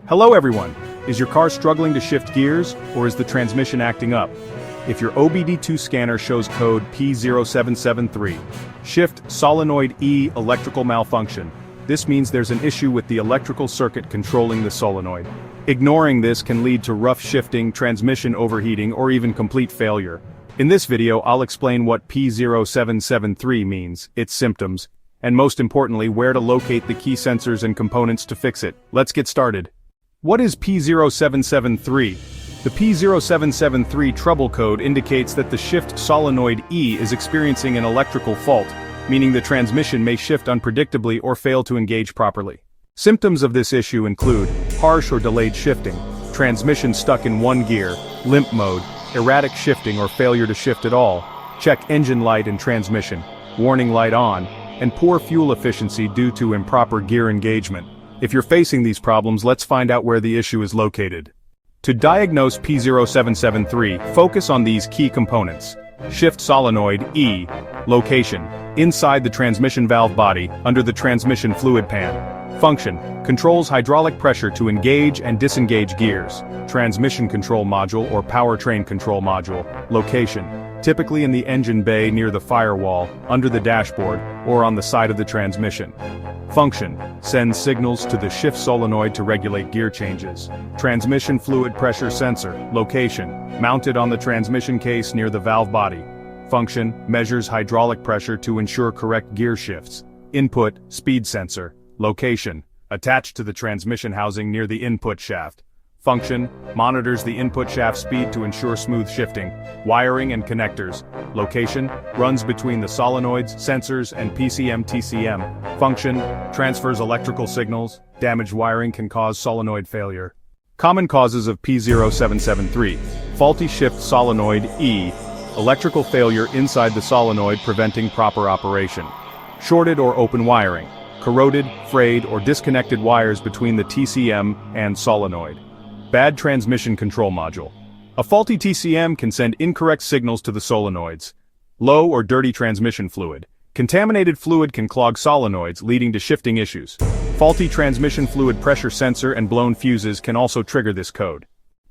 Hello everyone! Is your car struggling to shift gears, or is the transmission acting up? If your OBD-II scanner shows code P0773, Shift Solenoid E Electrical malfunction, this means there's an issue with the electrical circuit controlling the solenoid. Ignoring this can lead to rough shifting, transmission overheating, or even complete failure. In this video I'll explain what P0773 means, its symptoms, and most importantly where to locate the key sensors and components to fix it. Let's get started. What is P0773? The P0773 trouble code indicates that the Shift Solenoid E is experiencing an electrical fault, meaning the transmission may shift unpredictably or fail to engage properly. Symptoms of this issue include harsh or delayed shifting, transmission stuck in one gear, limp mode, erratic shifting or failure to shift at all, check engine light and transmission, warning light on, and poor fuel efficiency due to improper gear engagement. If you're facing these problems, let's find out where the issue is located. To diagnose P0773, focus on these key components. Shift Solenoid E. Location: inside the transmission valve body, under the transmission fluid pan. Function: controls hydraulic pressure to engage and disengage gears. Transmission control module or powertrain control module. Location: typically in the engine bay near the firewall, under the dashboard, or on the side of the transmission. Function: sends signals to the shift solenoid to regulate gear changes. Transmission fluid pressure sensor. Location: mounted on the transmission case near the valve body. Function: measures hydraulic pressure to ensure correct gear shifts. Input: speed sensor. Location: attached to the transmission housing near the input shaft. Function: monitors the input shaft speed to ensure smooth shifting. Wiring and connectors. Location: runs between the solenoids, sensors, and PCM-TCM. Function: transfers electrical signals. Damaged wiring can cause solenoid failure. Common causes of P0773. Faulty shift solenoid E. Electrical failure inside the solenoid preventing proper operation. Shorted or open wiring. Corroded, frayed, or disconnected wires between the TCM and solenoid. Bad transmission control module. A faulty TCM can send incorrect signals to the solenoids. Low or dirty transmission fluid. Contaminated fluid can clog solenoids, leading to shifting issues. Faulty transmission fluid pressure sensor and blown fuses can also trigger this code.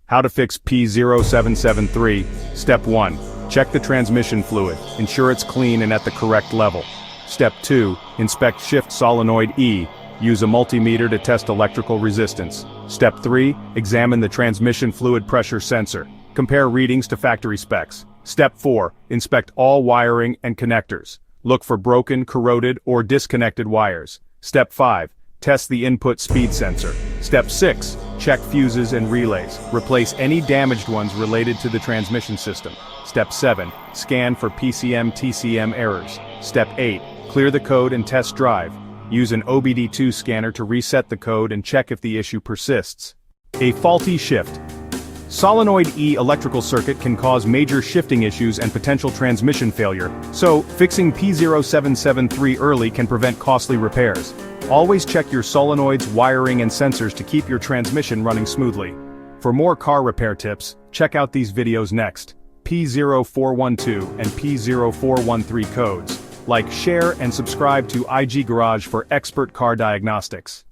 How to fix P0773? Step 1. Check the transmission fluid. Ensure it's clean and at the correct level. Step 2. Inspect Shift Solenoid E. Use a multimeter to test electrical resistance. Step 3. Examine the transmission fluid pressure sensor. Compare readings to factory specs. Step 4. Inspect all wiring and connectors. Look for broken, corroded, or disconnected wires. Step 5. Test the input speed sensor. Step 6. Check fuses and relays. Replace any damaged ones related to the transmission system. Step 7. Scan for PCM-TCM errors. Step 8. Clear the code and test drive. Use an OBD-II scanner to reset the code and check if the issue persists. A faulty shift. Solenoid E electrical circuit can cause major shifting issues and potential transmission failure, so fixing P0773 early can prevent costly repairs. Always check your solenoids, wiring, and sensors to keep your transmission running smoothly. For more car repair tips, check out these videos next. P0412 and P0413 codes. Like, share, and subscribe to IG Garage for expert car diagnostics.